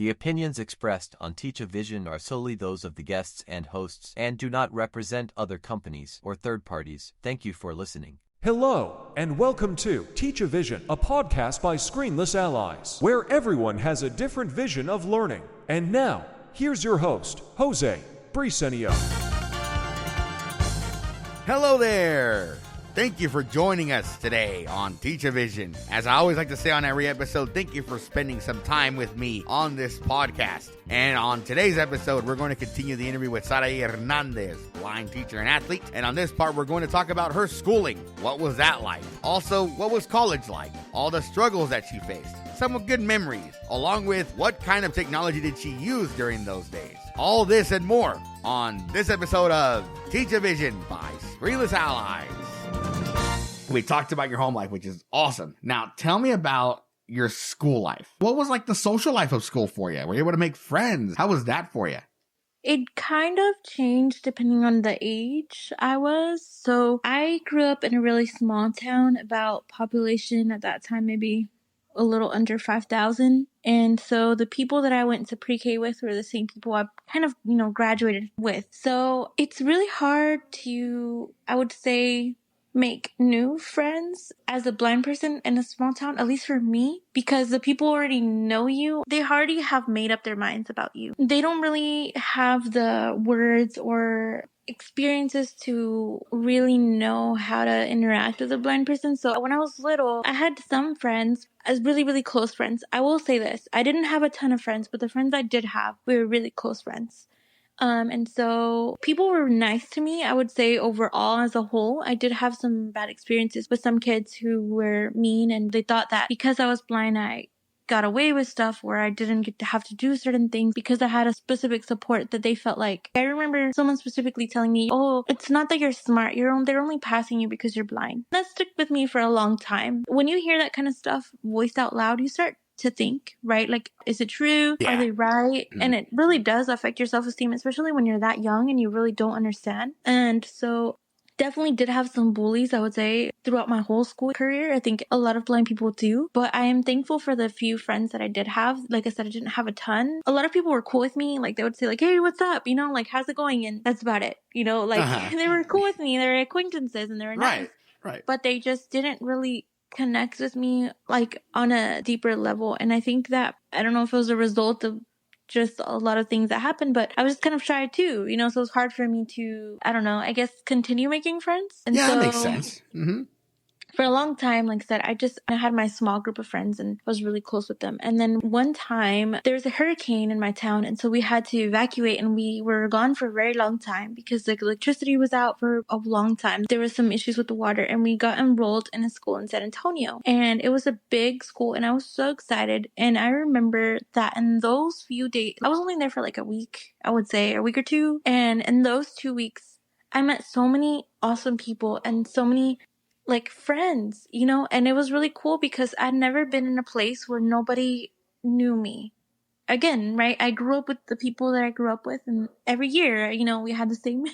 The opinions expressed on Teachavision are solely those of the guests and hosts and do not represent other companies or third parties. Thank you for listening. Hello, and welcome to Teachavision, a podcast by Screenless allies, where everyone has a different vision of learning. And now, here's your host, Jose Briceño. Hello there! Thank you for joining us today on Teachavision. As I always like to say on every episode, thank you for spending some time with me on this podcast. And on today's episode, we're going to continue the interview with Sarai Hernandez, blind teacher and athlete. And on this part, we're going to talk about her schooling. What was that like? Also, what was college like? All the struggles that she faced. Some good memories, along with what kind of technology did she use during those days. All this and more on this episode of Teachavision by Screenless Allies. We talked about your home life, which is awesome. Now, tell me about your school life. What was like the social life of school for you? Were you able to make friends? How was that for you? It kind of changed depending on the age I was. So I grew up in a really small town, about population at that time, maybe a little under 5,000. And so the people that I went to pre-K with were the same people I kind of, graduated with. So it's really hard to, I would say, make new friends as a blind person in a small town, at least for me, because the people already know you. They already have made up their minds about you. They don't really have the words or experiences to really know how to interact with a blind person. So when I was little, I had some friends as really, really close friends. I will say this, I didn't have a ton of friends, but the friends I did have, we were really close friends. And so people were nice to me, I would say overall as a whole. I did have some bad experiences with some kids who were mean, and they thought that because I was blind, I got away with stuff where I didn't get to have to do certain things because I had a specific support that they felt like. I remember someone specifically telling me, oh, it's not that you're smart. They're only passing you because you're blind. That stuck with me for a long time. When you hear that kind of stuff voiced out loud, you start to think, right? Like, is it true? Yeah. Are they right? Mm-hmm. And it really does affect your self-esteem, especially when you're that young and you really don't understand. And so definitely did have some bullies, I would say, throughout my whole school career. I think a lot of blind people do, but I am thankful for the few friends that I did have. Like I said, I didn't have a ton. A lot of people were cool with me. Like they would say like, hey, what's up? Like, how's it going? And that's about it. Like they were cool with me. They were acquaintances and they were nice. Right. But they just didn't really connect with me like on a deeper level. And I think that, I don't know if it was a result of just a lot of things that happened, but I was kind of shy too, so it was hard for me to, I don't know, I guess continue making friends. And that makes sense. Mm-hmm. For a long time, like I said, I had my small group of friends and was really close with them. And then one time there was a hurricane in my town. And so we had to evacuate and we were gone for a very long time because the electricity was out for a long time. There was some issues with the water and we got enrolled in a school in San Antonio. And it was a big school and I was so excited. And I remember that in those few days, I was only there for like a week, I would say a week or two. And in those 2 weeks, I met so many awesome people and so many like friends, and it was really cool because I'd never been in a place where nobody knew me. Again, right? I grew up with the people that I grew up with, and every year, we had the same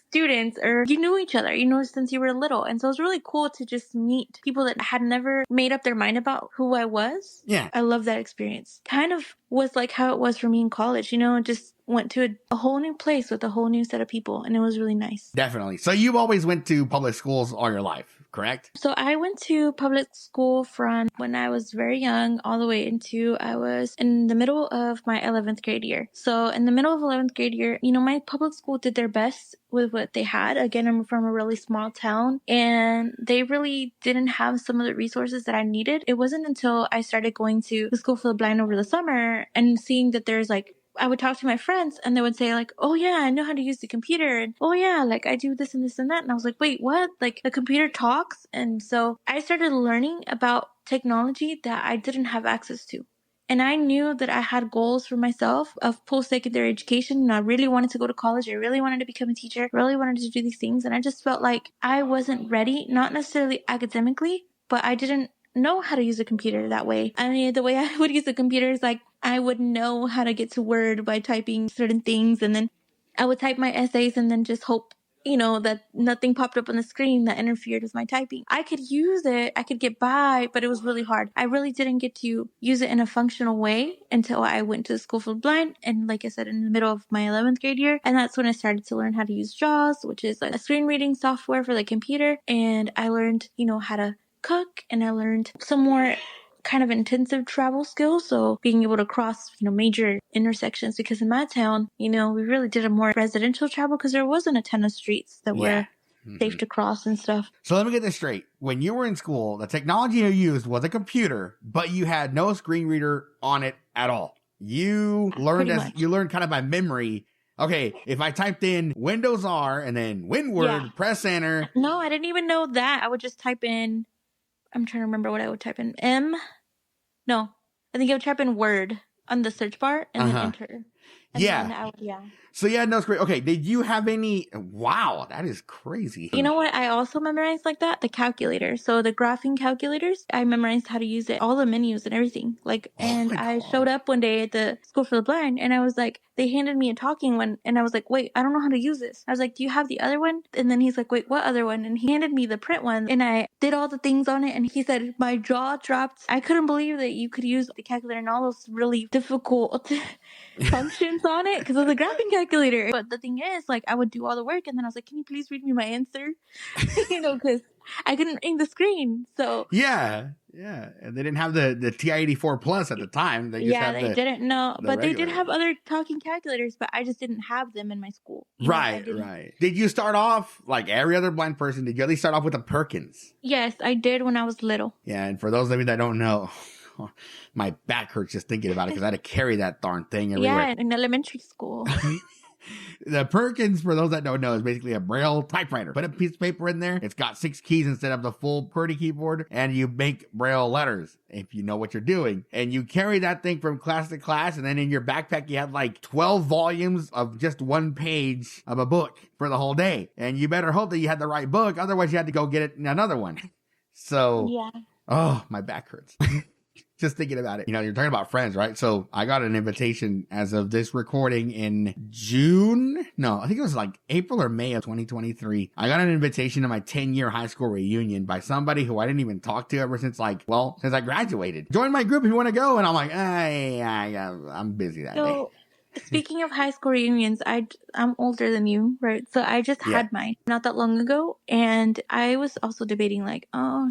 students, or you knew each other, since you were little. And so it was really cool to just meet people that had never made up their mind about who I was. Yeah. I love that experience. Kind of was like how it was for me in college, just went to a whole new place with a whole new set of people, and it was really nice. Definitely. So you always went to public schools all your life, correct? So I went to public school from when I was very young all the way into I was in the middle of my 11th grade year. So in the middle of 11th grade year, my public school did their best with what they had. Again, I'm from a really small town and they really didn't have some of the resources that I needed. It wasn't until I started going to the school for the blind over the summer and seeing that there's like, I would talk to my friends and they would say like, oh yeah, I know how to use the computer. And oh yeah, like I do this and this and that. And I was like, wait, what? Like the computer talks? And so I started learning about technology that I didn't have access to. And I knew that I had goals for myself of post-secondary education. And I really wanted to go to college. I really wanted to become a teacher. I really wanted to do these things. And I just felt like I wasn't ready, not necessarily academically, but I didn't know how to use a computer that way. I mean, the way I would use a computer is like, I would know how to get to Word by typing certain things. And then I would type my essays and then just hope that nothing popped up on the screen that interfered with my typing. I could use it, I could get by, but it was really hard. I really didn't get to use it in a functional way until I went to school for the blind, and like I said, in the middle of my 11th grade year, and that's when I started to learn how to use JAWS, which is a screen reading software for the computer, and I learned, how to cook, and I learned some more kind of intensive travel skills. So being able to cross, major intersections, because in my town, we really did a more residential travel because there wasn't a ton of streets that were safe to cross and stuff. So let me get this straight. When you were in school, the technology you used was a computer, but you had no screen reader on it at all. You learned kind of by memory. Okay, if I typed in Windows R and then Windward, press enter. No, I didn't even know that. I would just type in, I'm trying to remember what I would type in. I think I would type in Word on the search bar and then enter. And then So you had no screen. Okay, did you have any? Wow, that is crazy. You know what I also memorized like that? The calculator. So the graphing calculators, I memorized how to use it, all the menus and everything. I showed up one day at the school for the blind, and I was like, they handed me a talking one, and I was like, wait, I don't know how to use this. I was like, do you have the other one? And then he's like, wait, what other one? And he handed me the print one, and I did all the things on it, and he said, my jaw dropped. I couldn't believe that you could use the calculator and all those really difficult functions on it, because it was a graphing calculator. But the thing is, I would do all the work, and then I was like, can you please read me my answer? Because I couldn't read the screen. So yeah, and they didn't have the TI-84 Plus at the time. They didn't know, but they did have other talking calculators, but I just didn't have them in my school. Right. Did you start off like every other blind person? Did you at least start off with a Perkins? Yes, I did when I was little. Yeah, and for those of you that don't know, my back hurts just thinking about it because I had to carry that darn thing everywhere. Yeah, in elementary school. The Perkins, for those that don't know, is basically a Braille typewriter. Put a piece of paper in there. It's got 6 keys instead of the full QWERTY keyboard, and you make Braille letters if you know what you're doing. And you carry that thing from class to class, and then in your backpack, you have 12 volumes of just one page of a book for the whole day. And you better hope that you had the right book. Otherwise, you had to go get it in another one. So, my back hurts. Just thinking about it. You're talking about friends, right? So I got an invitation as of this recording in June. No, I think it was April or May of 2023. I got an invitation to my 10-year high school reunion by somebody who I didn't even talk to ever since since I graduated. Join my group if you want to go. And I'm like, I'm busy that day. Speaking of high school reunions, I'm older than you, right? So I just had mine not that long ago, and I was also debating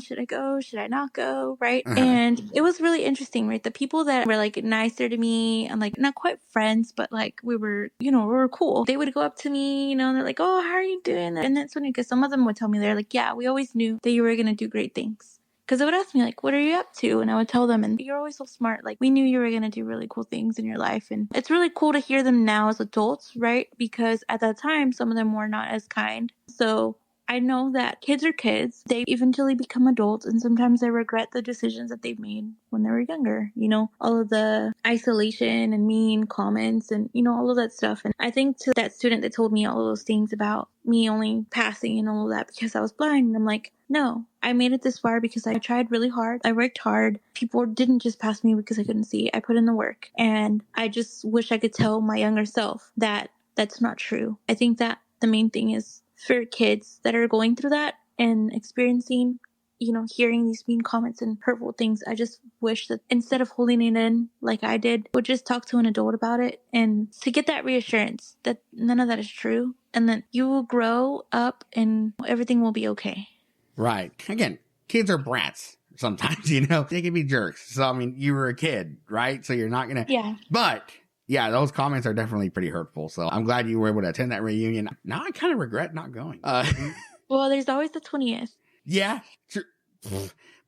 should I go? Should I not go? Right? And it was really interesting, right? The people that were nicer to me and not quite friends, but we were, we were cool. They would go up to me, and they're like, "Oh, how are you doing?" And that's funny because some of them would tell me, they're like, "Yeah, we always knew that you were gonna do great things." Because they would ask me, what are you up to? And I would tell them, and you're always so smart. We knew you were going to do really cool things in your life. And it's really cool to hear them now as adults, right? Because at that time, some of them were not as kind. So I know that kids are kids. They eventually become adults, and sometimes they regret the decisions that they've made when they were younger. All of the isolation and mean comments and, all of that stuff. And I think to that student that told me all of those things about me only passing and all of that because I was blind, and I'm like, no, I made it this far because I tried really hard. I worked hard. People didn't just pass me because I couldn't see. I put in the work. And I just wish I could tell my younger self that that's not true. I think that the main thing is for kids that are going through that and experiencing, hearing these mean comments and hurtful things, I just wish that instead of holding it in like I did, would just talk to an adult about it and to get that reassurance that none of that is true and that you will grow up and everything will be okay. Right. Again, kids are brats sometimes, they can be jerks. So, you were a kid, right? So you're not going to. Yeah. But yeah, those comments are definitely pretty hurtful. So I'm glad you were able to attend that reunion. Now I kind of regret not going. Well, there's always the 20th. Yeah. Sure.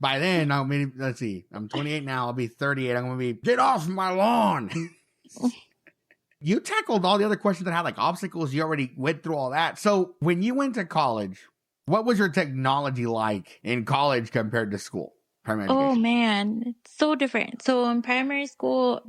By then, let's see. I'm 28 now. I'll be 38. I'm going to be, get off my lawn. You tackled all the other questions that had obstacles. You already went through all that. So when you went to college, what was your technology like in college compared to school? Primary education? Oh man, it's so different. So in primary school,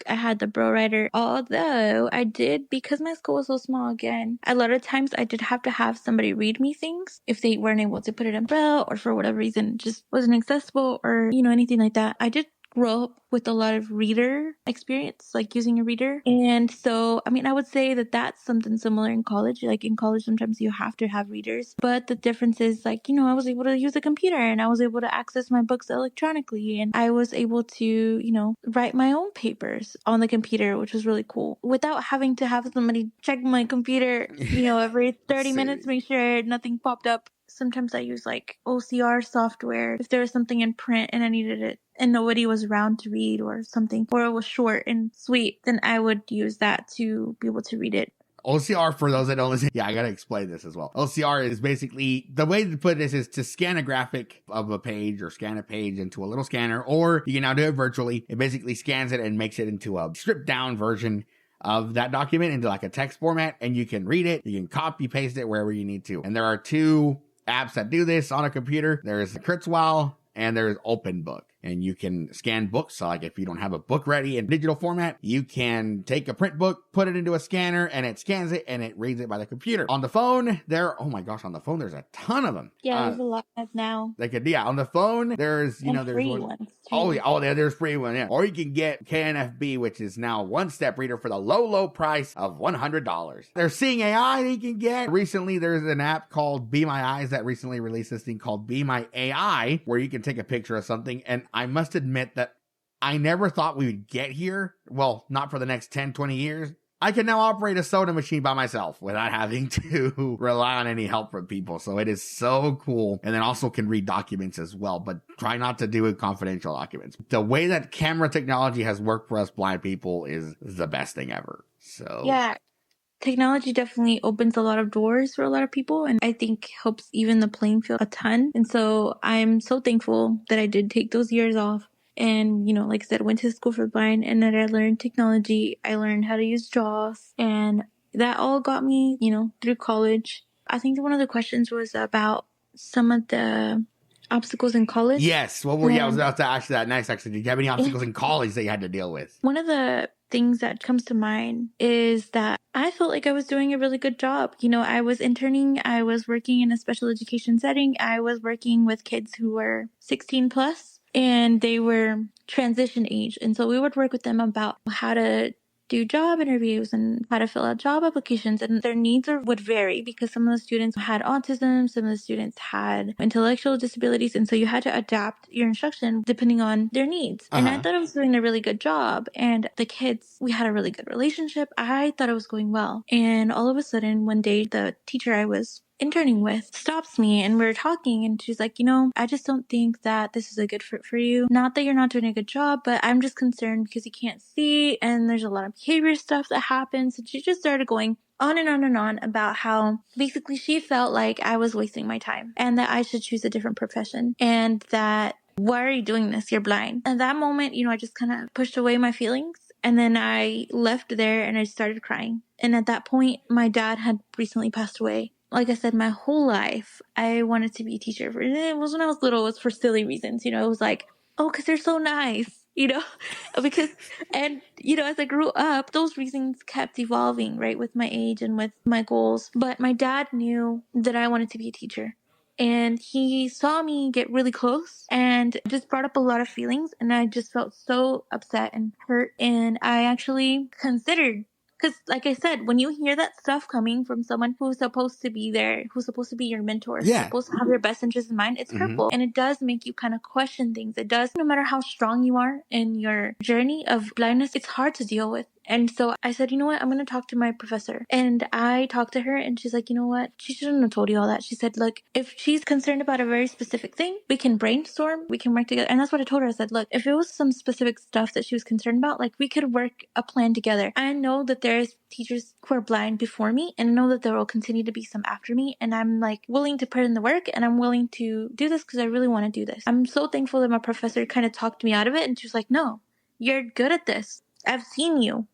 I had the Bro Writer, although I did, because my school was so small again, a lot of times I did have to have somebody read me things if they weren't able to put it in Braille or for whatever reason it just wasn't accessible or, anything like that. I did grew up with a lot of reader experience, like using a reader. And so, I mean, I would say that that's something similar in college. Like in college, sometimes you have to have readers. But the difference is like, I was able to use a computer and I was able to access my books electronically. And I was able to, write my own papers on the computer, which was really cool without having to have somebody check my computer, every 30 minutes, make sure nothing popped up. Sometimes I use like OCR software. If there was something in print and I needed it and nobody was around to read or something, or it was short and sweet, then I would use that to be able to read it. OCR, for those that don't listen, I gotta explain this as well. OCR is basically, the way to put this is to scan a graphic of a page or scan a page into a little scanner, or you can now do it virtually. It basically scans it and makes it into a stripped down version of that document into like a text format, and you can read it, you can copy paste it wherever you need to. And there are two apps that do this on a computer. There's Kurzweil and there's OpenBook. And you can scan books. So like if you don't have a book ready in digital format, you can take a print book, put it into a scanner, and it scans it and it reads it by the computer. On the phone, on the phone, there's a ton of them. Yeah, there's a lot now. On the phone, there's, and there's free one. ones too. There's free one, yeah. Or you can get KNFB, which is now one-step reader for the low price of $100. There's Seeing AI that you can get. Recently, there's an app called Be My Eyes that recently released this thing called Be My AI, where you can take a picture of something. And I must admit that I never thought we would get here. Well, not for the next 10, 20 years. I can now operate a soda machine by myself without having to rely on any help from people. So it is so cool. And then also can read documents as well, but try not to do it confidential documents. The way that camera technology has worked for us blind people is the best thing ever. So yeah. Technology definitely opens a lot of doors for a lot of people, and I think helps even the playing field a ton. And so I'm so thankful that I did take those years off. And, like I said, went to school for blind, and then I learned technology. I learned how to use JAWS, and that all got me, through college. I think one of the questions was about some of the obstacles in college. Yes. Well, I was about to ask you that next, actually. Did you have any obstacles in college that you had to deal with? One of the things that comes to mind is that I felt like I was doing a really good job. I was interning, I was working in a special education setting, I was working with kids who were 16 plus, and they were transition age. And so we would work with them about how to do job interviews and how to fill out job applications, and their needs would vary because some of the students had autism, some of the students had intellectual disabilities, and so you had to adapt your instruction depending on their needs. And I thought I was doing a really good job, and the kids, we had a really good relationship. I thought it was going well, and all of a sudden one day the teacher I was interning with stops me, and we're talking, and she's like, I just don't think that this is a good fit for you. Not that you're not doing a good job, but I'm just concerned because you can't see, and there's a lot of behavior stuff that happens. And she just started going on and on and on about how basically she felt like I was wasting my time and that I should choose a different profession, and that, why are you doing this? You're blind. At that moment, I just kind of pushed away my feelings, and then I left there and I started crying. And at that point, my dad had recently passed away. Like I said, my whole life, I wanted to be a teacher. It was when I was little, it was for silly reasons. It was like, because they're so nice, because, and, as I grew up, those reasons kept evolving, right, with my age and with my goals. But my dad knew that I wanted to be a teacher. And he saw me get really close and just brought up a lot of feelings. And I just felt so upset and hurt. And I actually considered, because like I said, when you hear that stuff coming from someone who's supposed to be there, who's supposed to be your mentor, who's supposed to have your best interest in mind, it's hurtful. And it does make you kind of question things. It does, no matter how strong you are in your journey of blindness, it's hard to deal with. And so I said, you know what, I'm going to talk to my professor. And I talked to her, and she's like, you know what, she shouldn't have told you all that. She said, look, if she's concerned about a very specific thing, we can brainstorm, we can work together. And that's what I told her. I said, look, if it was some specific stuff that she was concerned about, like, we could work a plan together. I know that there's teachers who are blind before me, and I know that there will continue to be some after me. And I'm like willing to put in the work, and I'm willing to do this because I really want to do this. I'm so thankful that my professor kind of talked me out of it. And she was like, no, you're good at this. I've seen you.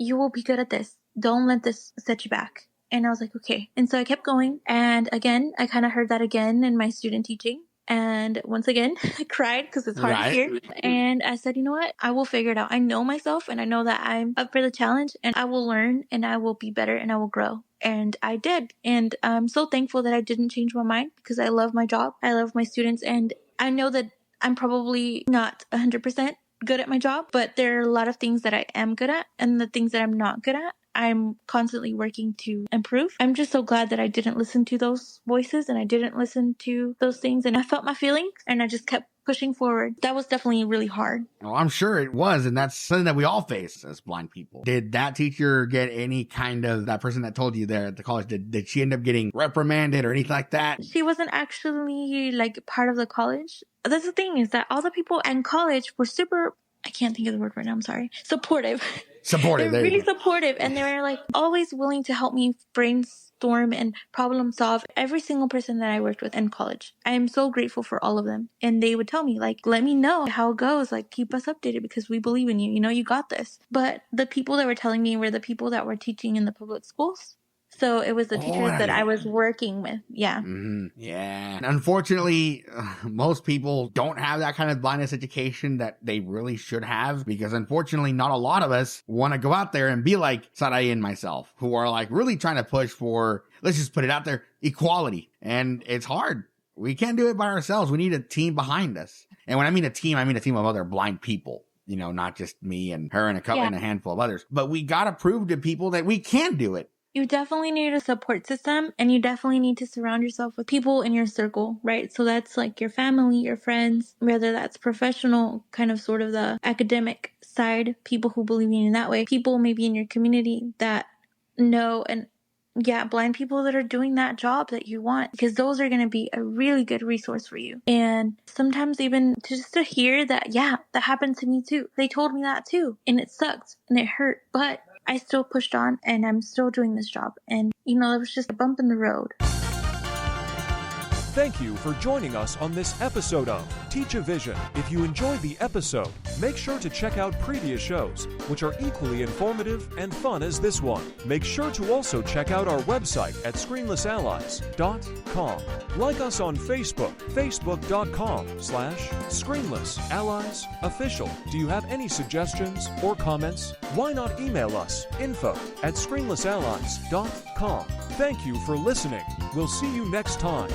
You will be good at this. Don't let this set you back. And I was like, okay. And so I kept going. And again, I kind of heard that again in my student teaching. And once again, I cried because it's hard to hear. And I said, you know what? I will figure it out. I know myself, and I know that I'm up for the challenge, and I will learn, and I will be better, and I will grow. And I did. And I'm so thankful that I didn't change my mind, because I love my job. I love my students. And I know that I'm probably not 100% good at my job, but there are a lot of things that I am good at, and the things that I'm not good at, I'm constantly working to improve. I'm just so glad that I didn't listen to those voices and I didn't listen to those things, and I felt my feelings and I just kept pushing forward. That was definitely really hard. Well, I'm sure it was, and that's something that we all face as blind people. Did that teacher get any kind of, that person that told you there at the college, did she end up getting reprimanded or anything like that? She wasn't actually like part of the college. That's the thing, is that all the people in college were super, I can't think of the word right now, I'm sorry, supportive. Supportive. They're really supportive, and they were like always willing to help me brainstorm and problem solve. Every single person that I worked with in college, I am so grateful for all of them. And they would tell me, like, let me know how it goes, like keep us updated because we believe in you, you got this. But the people that were telling me were the people that were teaching in the public schools. So it was the teachers that I was working with. Yeah. Mm-hmm. Yeah. Unfortunately, most people don't have that kind of blindness education that they really should have, because unfortunately, not a lot of us want to go out there and be like Sarai and myself, who are like really trying to push for, let's just put it out there, equality. And it's hard. We can't do it by ourselves. We need a team behind us. And when I mean a team of other blind people. Not just me and her and a couple and a handful of others. But we got to prove to people that we can do it. You definitely need a support system, and you definitely need to surround yourself with people in your circle, right? So that's like your family, your friends, whether that's professional, kind of sort of the academic side, people who believe in you in that way, people maybe in your community that know, and blind people that are doing that job that you want, because those are going to be a really good resource for you. And sometimes even to hear that, that happened to me too. They told me that too, and it sucked and it hurt, but I still pushed on, and I'm still doing this job. And, it was just a bump in the road. Thank you for joining us on this episode of Teachavision. If you enjoyed the episode, make sure to check out previous shows, which are equally informative and fun as this one. Make sure to also check out our website at screenlessallies.com. Like us on Facebook, facebook.com/ScreenlessAlliesOfficial. Do you have any suggestions or comments? Why not email us, info@screenlessallies.com. Thank you for listening. We'll see you next time.